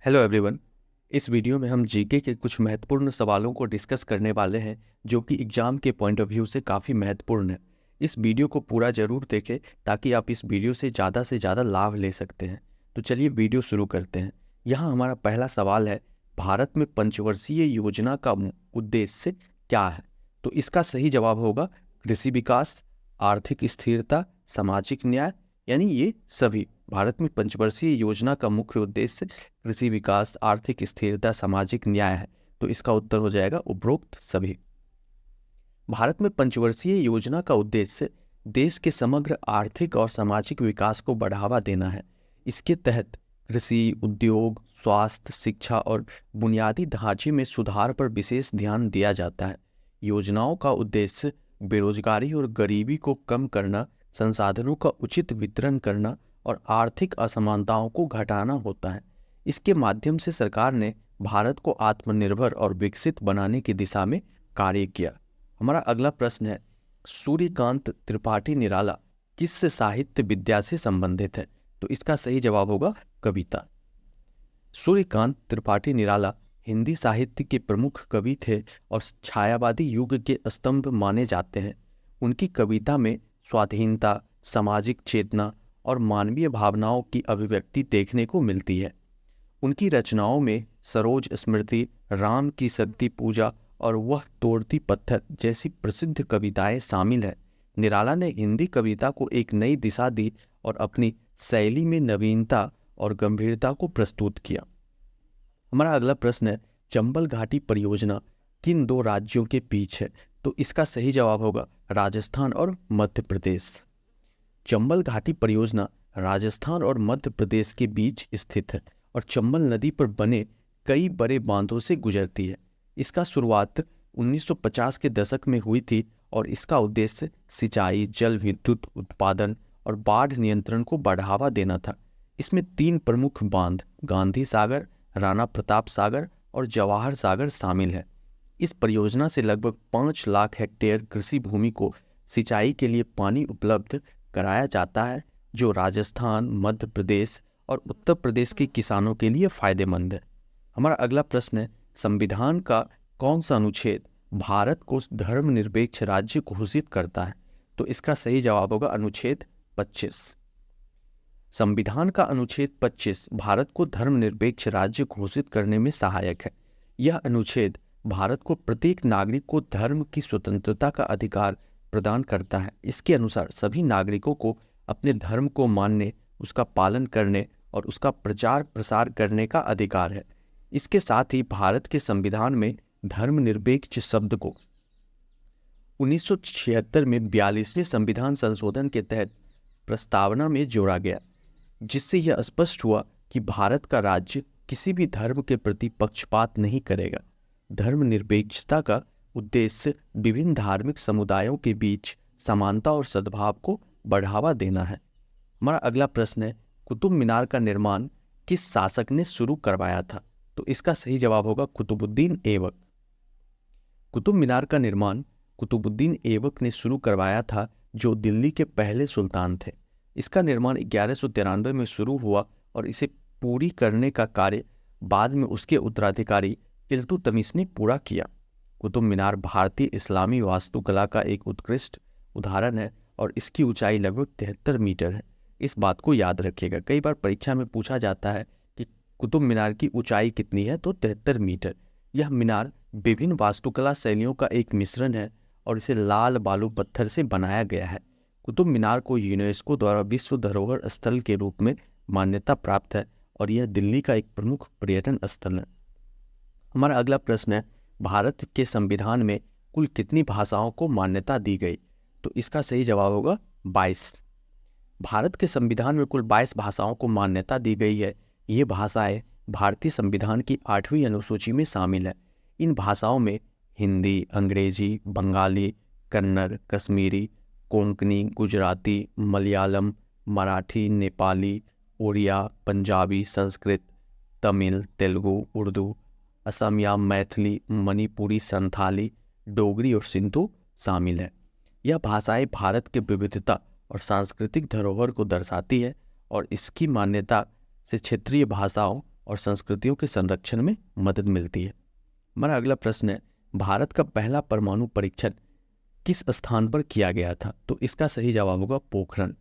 Hello everyone. इस video में हम जीके के कुछ महत्वपूर्ण सवालों को डिस्कस करने वाले हैं जो कि एग्जाम के पॉइंट ऑफ व्यू से काफ़ी महत्वपूर्ण है। इस वीडियो को पूरा जरूर देखें ताकि आप इस वीडियो से ज़्यादा लाभ ले सकते हैं। तो चलिए वीडियो शुरू करते हैं। यहाँ हमारा पहला सवाल है, भारत में पंचवर्षीय योजना का उद्देश्य क्या है? तो इसका सही जवाब होगा कृषि विकास, आर्थिक स्थिरता, सामाजिक न्याय, यानी ये सभी। भारत में पंचवर्षीय योजना का मुख्य उद्देश्य कृषि विकास, आर्थिक स्थिरता, सामाजिक न्याय है। तो इसका उत्तर हो जाएगा उपरोक्त सभी। भारत में पंचवर्षीय योजना का उद्देश्य देश के समग्र आर्थिक और सामाजिक विकास को बढ़ावा देना है। इसके तहत कृषि, उद्योग, स्वास्थ्य, शिक्षा और बुनियादी ढांचे में सुधार पर विशेष ध्यान दिया जाता है। योजनाओं का उद्देश्य बेरोजगारी और गरीबी को कम करना, संसाधनों का उचित वितरण करना और आर्थिक असमानताओं को घटाना होता है। इसके माध्यम से सरकार ने भारत को आत्मनिर्भर और विकसित बनाने की दिशा में कार्य किया। हमारा अगला प्रश्न है, सूर्यकांत त्रिपाठी निराला किस साहित्य विद्या से संबंधित है? तो इसका सही जवाब होगा कविता। सूर्यकांत त्रिपाठी निराला हिंदी साहित्य के प्रमुख कवि थे और छायावादी युग के स्तंभ माने जाते हैं। उनकी कविता में स्वाधीनता, सामाजिक चेतना और मानवीय भावनाओं की अभिव्यक्ति देखने को मिलती है। उनकी रचनाओं में सरोज स्मृति, राम की शक्ति पूजा और वह तोड़ती पत्थर जैसी प्रसिद्ध कविताएं शामिल हैं। निराला ने हिंदी कविता को एक नई दिशा दी और अपनी शैली में नवीनता और गंभीरता को प्रस्तुत किया। हमारा अगला प्रश्न है, चंबल घाटी परियोजना किन दो राज्यों के बीच है? तो इसका सही जवाब होगा राजस्थान और मध्य प्रदेश। चंबल घाटी परियोजना राजस्थान और मध्य प्रदेश के बीच स्थित है और चंबल नदी पर बने कई बड़े बांधों से गुजरती है। इसका शुरुआत 1950 के दशक में हुई थी और इसका उद्देश्य सिंचाई, जल विद्युत उत्पादन और बाढ़ नियंत्रण को बढ़ावा देना था। इसमें 3 प्रमुख बांध गांधी सागर, राणा प्रताप सागर और जवाहर सागर शामिल है। इस परियोजना से लगभग 5 लाख हेक्टेयर कृषि भूमि को सिंचाई के लिए पानी उपलब्ध कराया जाता है, जो राजस्थान, मध्य प्रदेश और उत्तर प्रदेश के किसानों के लिए फायदेमंद है। हमारा अगला प्रश्न है, संविधान का कौन सा अनुच्छेद भारत को धर्मनिरपेक्ष राज्य घोषित करता है? तो इसका सही जवाब होगा अनुच्छेद 25। संविधान का अनुच्छेद 25 भारत को धर्मनिरपेक्ष राज्य घोषित करने में सहायक है। यह अनुच्छेद भारत को प्रत्येक नागरिक को धर्म की स्वतंत्रता का अधिकार प्रदान करता है। इसके अनुसार सभी नागरिकों को अपने धर्म को मानने, उसका पालन करने और उसका प्रचार प्रसार करने का अधिकार है। इसके साथ ही भारत के संविधान में धर्मनिरपेक्ष शब्द को 1976 में 42वें संविधान संशोधन के तहत प्रस्तावना में जोड़ा गया, जिससे यह स्पष्ट हुआ कि भारत का राज्य किसी भी धर्म के प्रति पक्षपात नहीं करेगा। धर्मनिरपेक्षता का उद्देश्य विभिन्न धार्मिक समुदायों के बीच समानता और सद्भाव को बढ़ावा देना है। हमारा अगला प्रश्न है, कुतुब मीनार का निर्माण किस शासक ने शुरू करवाया था? तो इसका सही जवाब होगा कुतुबुद्दीन ऐबक। कुतुब मीनार का निर्माण कुतुबुद्दीन ऐबक ने शुरू करवाया था, जो दिल्ली के पहले सुल्तान थे। इसका निर्माण 1193 में शुरू हुआ और इसे पूरी करने का कार्य बाद में उसके उत्तराधिकारी इल्तुतमिश ने पूरा किया। कुतुब मीनार भारतीय इस्लामी वास्तुकला का एक उत्कृष्ट उदाहरण है और इसकी ऊंचाई लगभग 73 मीटर है। इस बात को याद रखिएगा, कई बार परीक्षा में पूछा जाता है कि कुतुब मीनार की ऊंचाई कितनी है, तो 73 मीटर। यह मीनार विभिन्न वास्तुकला शैलियों का एक मिश्रण है और इसे लाल बालू पत्थर से बनाया गया है। कुतुब मीनार को यूनेस्को द्वारा विश्व धरोहर स्थल के रूप में मान्यता प्राप्त है और यह दिल्ली का एक प्रमुख पर्यटन स्थल है। हमारा अगला प्रश्न है, भारत के संविधान में कुल कितनी भाषाओं को मान्यता दी गई? तो इसका सही जवाब होगा 22। भारत के संविधान में कुल 22 भाषाओं को मान्यता दी गई है। ये भाषाएं भारतीय संविधान की 8वीं अनुसूची में शामिल है। इन भाषाओं में हिंदी, अंग्रेजी, बंगाली, कन्नड़, कश्मीरी, कोंकणी, गुजराती, मलयालम, मराठी, नेपाली, ओडिया, पंजाबी, संस्कृत, तमिल, तेलुगु, उर्दू, असमिया, मैथिली, मणिपुरी, संथाली, डोगरी और सिंधु शामिल है। यह भाषाएं भारत के विविधता और सांस्कृतिक धरोहर को दर्शाती है और इसकी मान्यता से क्षेत्रीय भाषाओं और संस्कृतियों के संरक्षण में मदद मिलती है। हमारा अगला प्रश्न है, भारत का पहला परमाणु परीक्षण किस स्थान पर किया गया था? तो इसका सही जवाब होगा पोखरण।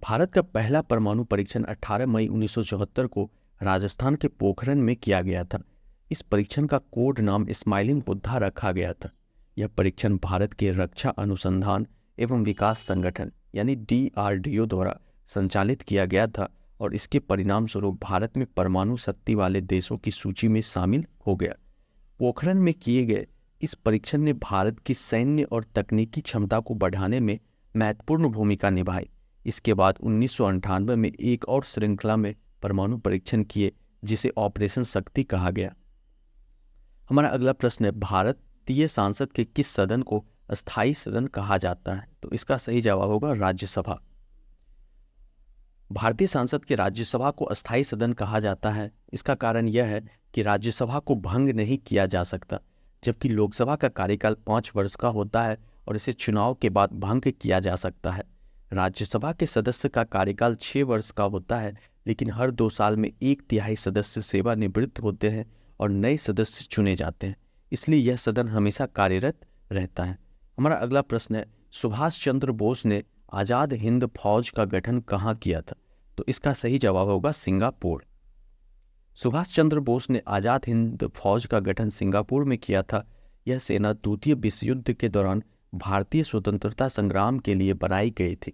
भारत का पहला परमाणु परीक्षण 18 मई 1974 को राजस्थान के पोखरण में किया गया था। इस परीक्षण का कोड नाम स्माइलिंग बुद्धा रखा गया था। यह परीक्षण भारत के रक्षा अनुसंधान एवं विकास संगठन यानी DRDO द्वारा संचालित किया गया था और इसके परिणाम स्वरूप भारत में परमाणु शक्ति वाले देशों की सूची में शामिल हो गया। पोखरण में किए गए इस परीक्षण ने भारत की सैन्य और तकनीकी क्षमता को बढ़ाने में महत्वपूर्ण भूमिका निभाई। इसके बाद 1998 में एक और श्रृंखला में परमाणु परीक्षण किए जिसे ऑपरेशन शक्ति कहा गया। हमारा अगला प्रश्न है, भारतीय संसद के किस सदन को अस्थायी सदन कहा जाता है? तो इसका सही जवाब होगा राज्यसभा। भारतीय संसद के राज्यसभा को अस्थायी सदन कहा जाता है। इसका कारण यह है कि राज्यसभा को भंग नहीं किया जा सकता, जबकि लोकसभा का कार्यकाल 5 वर्ष का होता है और इसे चुनाव के बाद भंग किया जा सकता है। राज्यसभा के सदस्य का कार्यकाल 6 वर्ष का होता है, लेकिन हर 2 साल में 1/3 सदस्य सेवानिवृत्त होते हैं और नए सदस्य चुने जाते हैं, इसलिए यह सदन हमेशा कार्यरत रहता है। हमारा अगला प्रश्न है, सुभाष चंद्र बोस ने आज़ाद हिंद फौज का गठन कहाँ किया था? तो इसका सही जवाब होगा सिंगापुर। सुभाष चंद्र बोस ने आज़ाद हिंद फौज का गठन सिंगापुर में किया था। यह सेना द्वितीय विश्व युद्ध के दौरान भारतीय स्वतंत्रता संग्राम के लिए बनाई गई थी।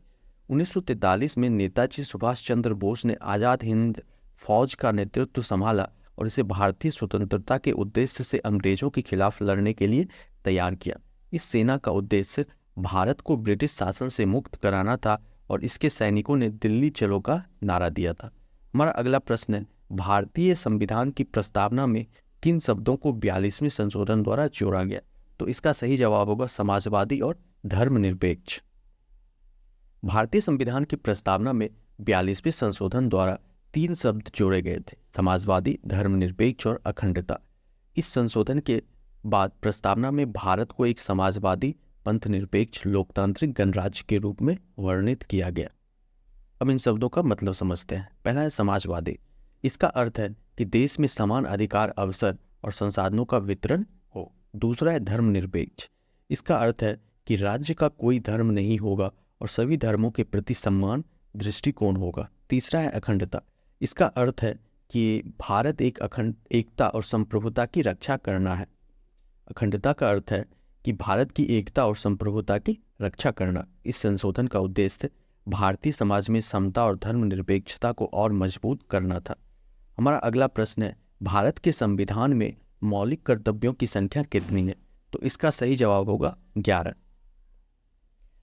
1943 में नेताजी सुभाष चंद्र बोस ने आज़ाद हिंद फौज का नेतृत्व संभाला और इसे भारतीय स्वतंत्रता के उद्देश्य से अंग्रेजों के खिलाफ लड़ने के लिए तैयार किया। इस सेना का उद्देश्य भारत को ब्रिटिश शासन से मुक्त कराना था और इसके सैनिकों ने दिल्ली चलो का नारा दिया था। हमारा अगला प्रश्न है, भारतीय संविधान की प्रस्तावना में किन शब्दों को 42वें संशोधन द्वारा जोड़ा गया? तो इसका सही जवाब होगा समाजवादी और धर्मनिरपेक्ष। भारतीय संविधान की प्रस्तावना में 42वें संशोधन द्वारा 3 शब्द जोड़े गए थे, समाजवादी, धर्मनिरपेक्ष और अखंडता। इस संशोधन के बाद प्रस्तावना में भारत को एक समाजवादी, पंथनिरपेक्ष, लोकतांत्रिक गणराज्य के रूप में वर्णित किया गया। अब इन शब्दों का मतलब समझते हैं। पहला है समाजवादी। इसका अर्थ है कि देश में समान अधिकार, अवसर और संसाधनों का वितरण हो। दूसरा है धर्मनिरपेक्ष। इसका अर्थ है कि राज्य का कोई धर्म नहीं होगा और सभी धर्मों के प्रति सम्मान दृष्टिकोण होगा। तीसरा है अखंडता। इसका अर्थ है कि भारत एकता और संप्रभुता की रक्षा करना है। अखंडता का अर्थ है कि भारत की एकता और संप्रभुता की रक्षा करना। इस संशोधन का उद्देश्य भारतीय समाज में समता और धर्मनिरपेक्षता को और मजबूत करना था। हमारा अगला प्रश्न है, भारत के संविधान में मौलिक कर्तव्यों की संख्या कितनी है? तो इसका सही जवाब होगा 11।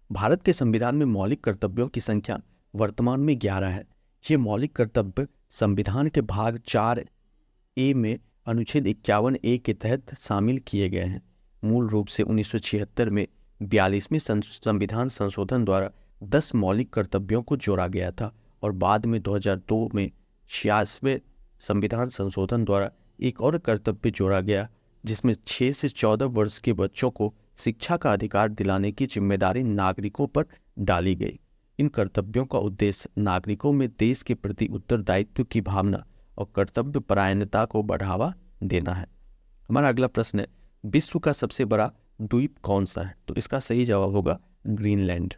भारत के संविधान में मौलिक कर्तव्यों की संख्या वर्तमान में 11 है। ये मौलिक कर्तव्य संविधान के भाग 4A में अनुच्छेद 51A के तहत शामिल किए गए हैं। मूल रूप से 1976 में 42वें संविधान संशोधन द्वारा 10 मौलिक कर्तव्यों को जोड़ा गया था और बाद में 2002 में 86वें संविधान संशोधन द्वारा एक और कर्तव्य जोड़ा गया, जिसमें 6 से 14 वर्ष के बच्चों को शिक्षा का अधिकार दिलाने की जिम्मेदारी नागरिकों पर डाली गई। इन कर्तव्यों का उद्देश्य नागरिकों में देश के प्रति उत्तरदायित्व की भावना और कर्तव्य परायणता को बढ़ावा देना है। हमारा अगला प्रश्न है, विश्व का सबसे बड़ा द्वीप कौन सा है? तो इसका सही जवाब होगा ग्रीनलैंड।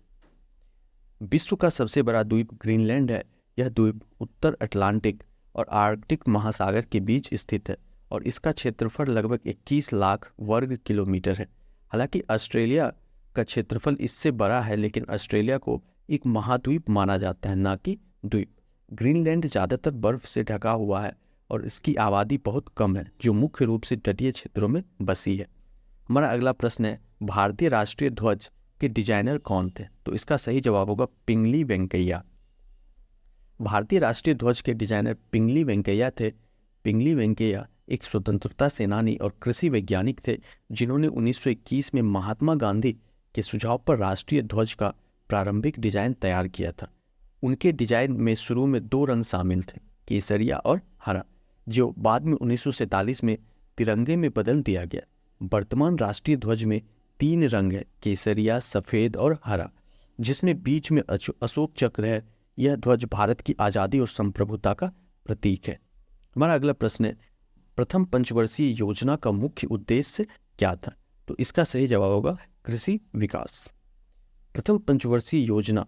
विश्व का सबसे बड़ा द्वीप ग्रीनलैंड है। यह द्वीप उत्तर अटलांटिक और आर्कटिक महासागर के बीच स्थित है और इसका क्षेत्रफल लगभग 21 लाख वर्ग किलोमीटर है। हालांकि ऑस्ट्रेलिया का क्षेत्रफल इससे बड़ा है, लेकिन ऑस्ट्रेलिया को एक महाद्वीप माना जाता है, ना कि द्वीप। ग्रीनलैंड ज़्यादातर बर्फ से ढका हुआ है और इसकी आबादी बहुत कम है, जो मुख्य रूप से तटीय क्षेत्रों में बसी है। हमारा अगला प्रश्न है, भारतीय राष्ट्रीय ध्वज के डिजाइनर कौन थे? तो इसका सही जवाब होगा पिंगली वेंकैया। भारतीय राष्ट्रीय ध्वज के डिजाइनर पिंगली वेंकैया थे। पिंगली वेंकैया एक स्वतंत्रता सेनानी और कृषि वैज्ञानिक थे, जिन्होंने 1921 में महात्मा गांधी के सुझाव पर राष्ट्रीय ध्वज का प्रारंभिक डिजाइन तैयार किया था। उनके डिजाइन में शुरू में 2 रंग शामिल थे, केसरिया और हरा, जो बाद में 1947 में तिरंगे में बदल दिया गया। वर्तमान राष्ट्रीय ध्वज में 3 रंग है, केसरिया, सफ़ेद और हरा, जिसमें बीच में अशोक चक्र है। यह ध्वज भारत की आज़ादी और संप्रभुता का प्रतीक है। हमारा अगला प्रश्न है, प्रथम पंचवर्षीय योजना का मुख्य उद्देश्य क्या था? तो इसका सही जवाब होगा कृषि विकास। प्रथम पंचवर्षीय योजना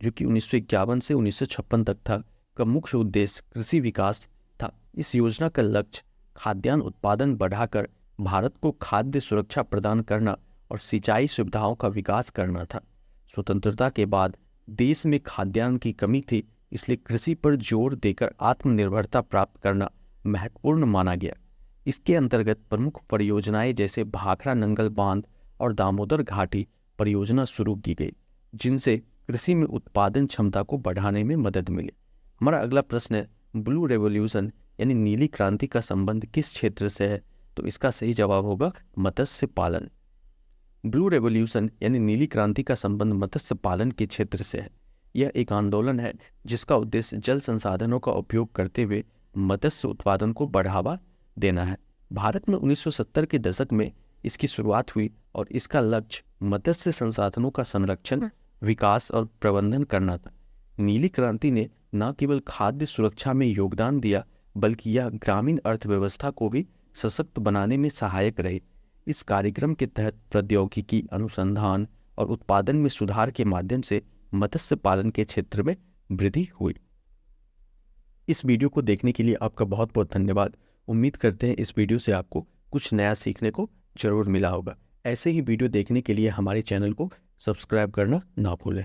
जो कि 1951 से 1956 तक था का मुख्य उद्देश्य कृषि विकास था। इस योजना का लक्ष्य खाद्यान्न उत्पादन बढ़ाकर भारत को खाद्य सुरक्षा प्रदान करना और सिंचाई सुविधाओं का विकास करना था। स्वतंत्रता के बाद देश में खाद्यान्न की कमी थी, इसलिए कृषि पर जोर देकर आत्मनिर्भरता प्राप्त करना महत्वपूर्ण माना गया। इसके अंतर्गत प्रमुख परियोजनाएं जैसे भाखड़ा नंगल बांध और दामोदर घाटी परियोजना शुरू की गई, जिनसे कृषि में उत्पादन क्षमता को बढ़ाने में मदद मिली। हमारा अगला प्रश्न है, ब्लू रेवोल्यूशन यानी नीली क्रांति का संबंध किस क्षेत्र से है? तो इसका सही जवाब होगा मत्स्य पालन। ब्लू रेवोल्यूशन यानी नीली क्रांति का संबंध मत्स्य पालन के क्षेत्र से है। यह एक आंदोलन है जिसका उद्देश्य जल संसाधनों का उपयोग करते हुए मत्स्य उत्पादन को बढ़ावा देना है। भारत में 1970 के दशक में इसकी शुरुआत हुई और इसका लक्ष्य मत्स्य संसाधनों का संरक्षण, विकास और प्रबंधन करना था। नीली क्रांति ने न केवल खाद्य सुरक्षा में योगदान दिया, बल्कि यह ग्रामीण अर्थव्यवस्था को भी सशक्त बनाने में सहायक रही। इस कार्यक्रम के तहत प्रौद्योगिकी, अनुसंधान और उत्पादन में सुधार के माध्यम से मत्स्य पालन के क्षेत्र में वृद्धि हुई। इस वीडियो को देखने के लिए आपका बहुत बहुत धन्यवाद। उम्मीद करते हैं इस वीडियो से आपको कुछ नया सीखने को जरूर मिला होगा। ऐसे ही वीडियो देखने के लिए हमारे चैनल को सब्सक्राइब करना ना भूलें।